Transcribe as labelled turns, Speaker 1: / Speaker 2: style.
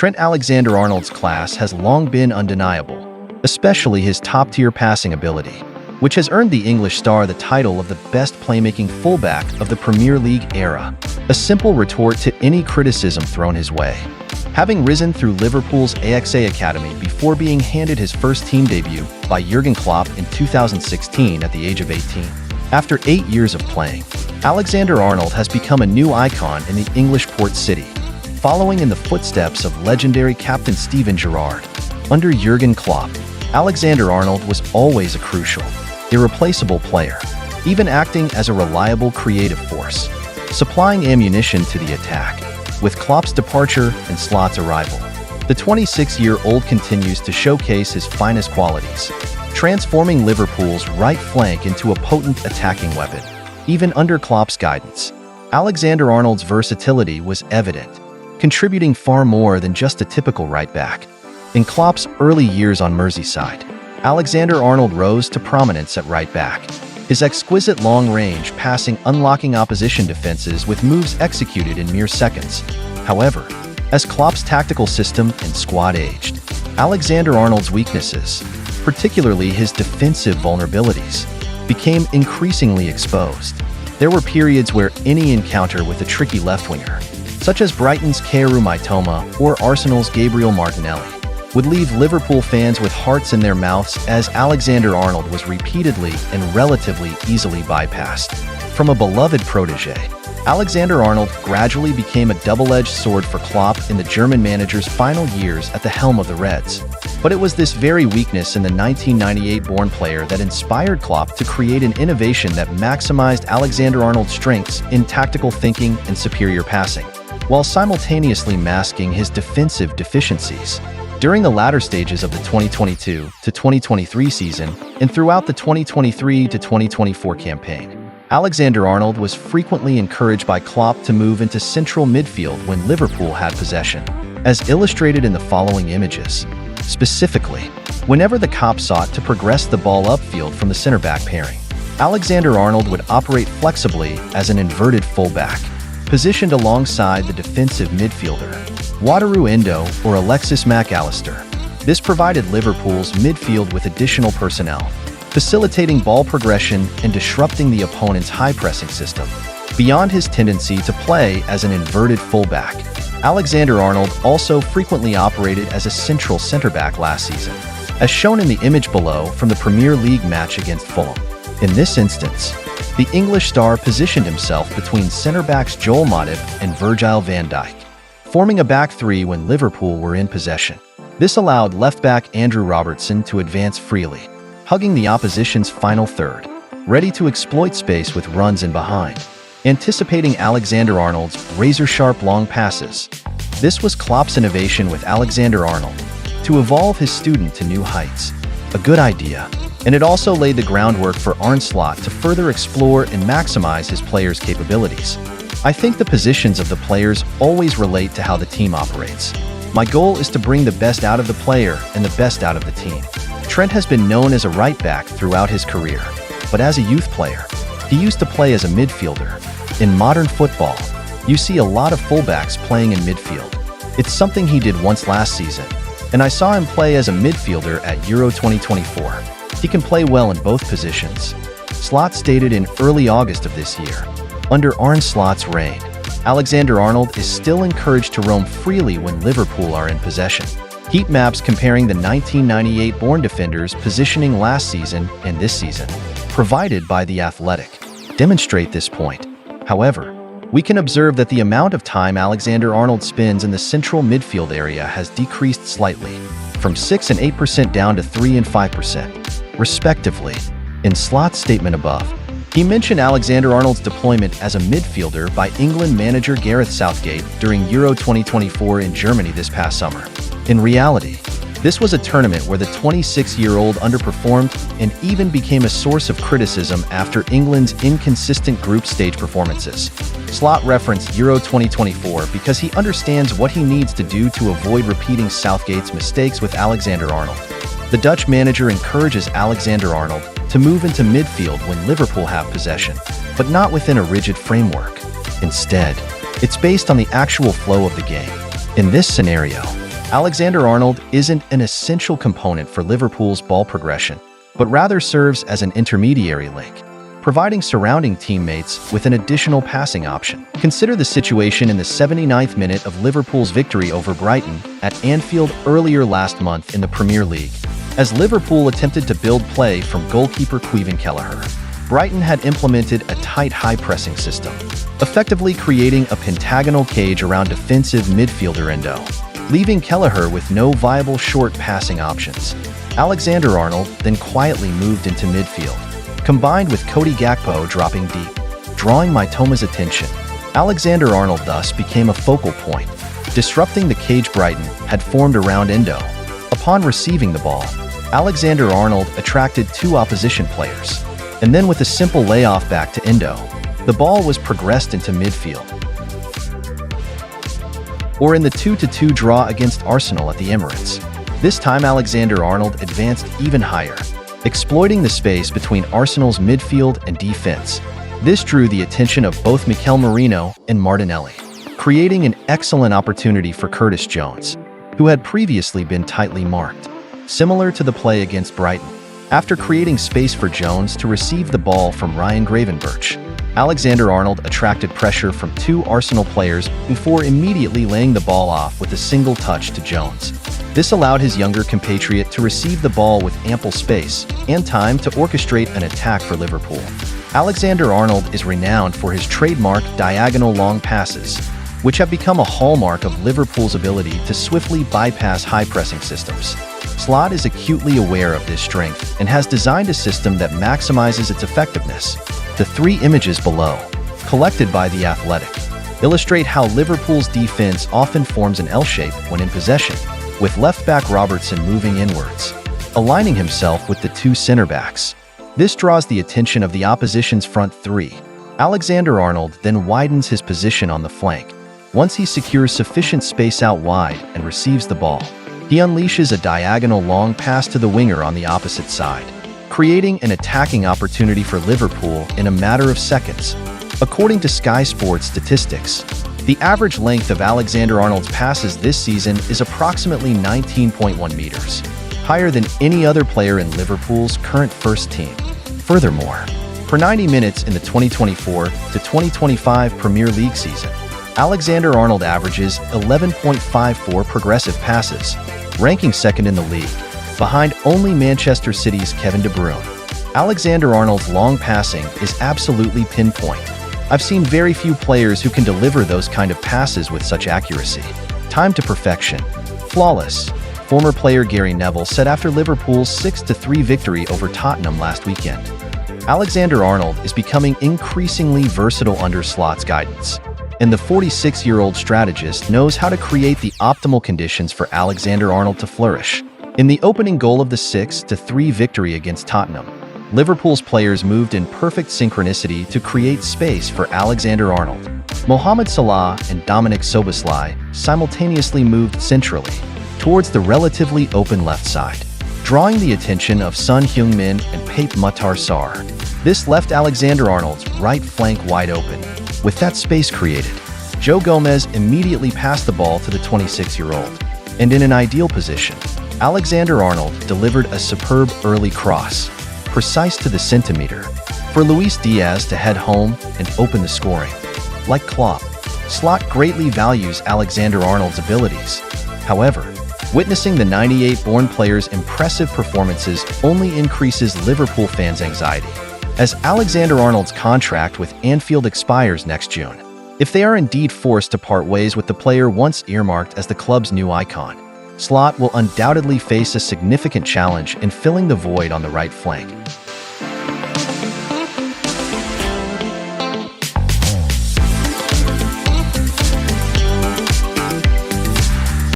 Speaker 1: Trent Alexander-Arnold's class has long been undeniable, especially his top-tier passing ability, which has earned the English star the title of the best playmaking fullback of the Premier League era, a simple retort to any criticism thrown his way. Having risen through Liverpool's AXA Academy before being handed his first team debut by Jurgen Klopp in 2016 at the age of 18. After 8 years of playing, Alexander-Arnold has become a new icon in the English port city, following in the footsteps of legendary captain Steven Gerrard. Under Jurgen Klopp, Alexander-Arnold was always a crucial, irreplaceable player, even acting as a reliable creative force, supplying ammunition to the attack. With Klopp's departure and Slot's arrival, the 26-year-old continues to showcase his finest qualities, transforming Liverpool's right flank into a potent attacking weapon. Even under Klopp's guidance, Alexander-Arnold's versatility was evident, contributing far more than just a typical right-back. In Klopp's early years on Merseyside, Alexander-Arnold rose to prominence at right-back, his exquisite long-range passing unlocking opposition defenses with moves executed in mere seconds. However, as Klopp's tactical system and squad aged, Alexander-Arnold's weaknesses, particularly his defensive vulnerabilities, became increasingly exposed. There were periods where any encounter with a tricky left-winger, such as Brighton's Kaoru Mitoma or Arsenal's Gabriel Martinelli, would leave Liverpool fans with hearts in their mouths as Alexander-Arnold was repeatedly and relatively easily bypassed. From a beloved protégé, Alexander-Arnold gradually became a double-edged sword for Klopp in the German manager's final years at the helm of the Reds. But it was this very weakness in the 1998-born player that inspired Klopp to create an innovation that maximized Alexander-Arnold's strengths in tactical thinking and superior passing, while simultaneously masking his defensive deficiencies. During the latter stages of the 2022 to 2023 season and throughout the 2023 to 2024 campaign, Alexander-Arnold was frequently encouraged by Klopp to move into central midfield when Liverpool had possession, as illustrated in the following images. Specifically, whenever the Kop sought to progress the ball upfield from the center-back pairing, Alexander-Arnold would operate flexibly as an inverted fullback, positioned alongside the defensive midfielder, Wataru Endo or Alexis Mac Allister. This provided Liverpool's midfield with additional personnel, facilitating ball progression and disrupting the opponent's high-pressing system. Beyond his tendency to play as an inverted fullback, Alexander-Arnold also frequently operated as a central center-back last season, as shown in the image below from the Premier League match against Fulham. In this instance, the English star positioned himself between center-backs Joel Matip and Virgil van Dijk, forming a back three when Liverpool were in possession. This allowed left-back Andrew Robertson to advance freely, hugging the opposition's final third, ready to exploit space with runs in behind, anticipating Alexander-Arnold's razor-sharp long passes. This was Klopp's innovation with Alexander-Arnold, to evolve his student to new heights. A good idea, and it also laid the groundwork for Arne Slot to further explore and maximize his players' capabilities. I think the positions of the players always relate to how the team operates. My goal is to bring the best out of the player and the best out of the team. Trent has been known as a right-back throughout his career, but as a youth player, he used to play as a midfielder. In modern football, you see a lot of fullbacks playing in midfield. It's something he did once last season, and I saw him play as a midfielder at Euro 2024. He can play well in both positions. Slot stated in early August of this year. Under Arne Slot's reign, Alexander-Arnold is still encouraged to roam freely when Liverpool are in possession. Heat maps comparing the 1998-born defender's positioning last season and this season, provided by The Athletic, demonstrate this point. However, we can observe that the amount of time Alexander-Arnold spends in the central midfield area has decreased slightly, from 6 and 8% down to 3 and 5%, respectively. In Slot's statement above, he mentioned Alexander-Arnold's deployment as a midfielder by England manager Gareth Southgate during Euro 2024 in Germany this past summer. In reality, this was a tournament where the 26-year-old underperformed and even became a source of criticism after England's inconsistent group stage performances. Slot referenced Euro 2024 because he understands what he needs to do to avoid repeating Southgate's mistakes with Alexander-Arnold. The Dutch manager encourages Alexander-Arnold to move into midfield when Liverpool have possession, but not within a rigid framework. Instead, it's based on the actual flow of the game. In this scenario, Alexander-Arnold isn't an essential component for Liverpool's ball progression, but rather serves as an intermediary link, providing surrounding teammates with an additional passing option. Consider the situation in the 79th minute of Liverpool's victory over Brighton at Anfield earlier last month in the Premier League. As Liverpool attempted to build play from goalkeeper Kevin Kelleher, Brighton had implemented a tight high-pressing system, effectively creating a pentagonal cage around defensive midfielder Endo, leaving Kelleher with no viable short passing options. Alexander-Arnold then quietly moved into midfield, combined with Cody Gakpo dropping deep, drawing Mitoma's attention. Alexander-Arnold thus became a focal point, disrupting the cage Brighton had formed around Endo. Upon receiving the ball, Alexander-Arnold attracted two opposition players, and then with a simple layoff back to Endo, the ball was progressed into midfield. Or in the 2-2 draw against Arsenal at the Emirates. This time Alexander-Arnold advanced even higher, exploiting the space between Arsenal's midfield and defense. This drew the attention of both Mikel Merino and Martinelli, creating an excellent opportunity for Curtis Jones, who had previously been tightly marked. Similar to the play against Brighton, after creating space for Jones to receive the ball from Ryan Gravenberch, Alexander-Arnold attracted pressure from two Arsenal players before immediately laying the ball off with a single touch to Jones. This allowed his younger compatriot to receive the ball with ample space and time to orchestrate an attack for Liverpool. Alexander-Arnold is renowned for his trademark diagonal long passes, which have become a hallmark of Liverpool's ability to swiftly bypass high-pressing systems. Slot is acutely aware of this strength and has designed a system that maximizes its effectiveness. The three images below, collected by The Athletic, illustrate how Liverpool's defense often forms an L shape when in possession, with left-back Robertson moving inwards, aligning himself with the two center-backs. This draws the attention of the opposition's front three. Alexander-Arnold then widens his position on the flank. Once he secures sufficient space out wide and receives the ball, he unleashes a diagonal long pass to the winger on the opposite side, creating an attacking opportunity for Liverpool in a matter of seconds. According to Sky Sports statistics, the average length of Alexander-Arnold's passes this season is approximately 19.1 meters, higher than any other player in Liverpool's current first team. Furthermore, per 90 minutes in the 2024 to 2025 Premier League season, Alexander-Arnold averages 11.54 progressive passes, ranking second in the league, behind only Manchester City's Kevin De Bruyne. Alexander-Arnold's long passing is absolutely pinpoint. I've seen very few players who can deliver those kind of passes with such accuracy. Time to perfection. Flawless. Former player Gary Neville said after Liverpool's 6-3 victory over Tottenham last weekend. Alexander-Arnold is becoming increasingly versatile under Slot's guidance, and the 46-year-old strategist knows how to create the optimal conditions for Alexander-Arnold to flourish. In the opening goal of the 6-3 victory against Tottenham, Liverpool's players moved in perfect synchronicity to create space for Alexander-Arnold. Mohamed Salah and Dominic Szoboszlai simultaneously moved centrally, towards the relatively open left side, drawing the attention of Son Heung-min and Pape Matar Sarr. This left Alexander-Arnold's right flank wide open. With that space created, Joe Gomez immediately passed the ball to the 26-year-old, and in an ideal position, Alexander-Arnold delivered a superb early cross, precise to the centimeter, for Luis Diaz to head home and open the scoring. Like Klopp, Slot greatly values Alexander-Arnold's abilities. However, witnessing the 98-born player's impressive performances only increases Liverpool fans' anxiety, as Alexander-Arnold's contract with Anfield expires next June. If they are indeed forced to part ways with the player once earmarked as the club's new icon, Slot will undoubtedly face a significant challenge in filling the void on the right flank.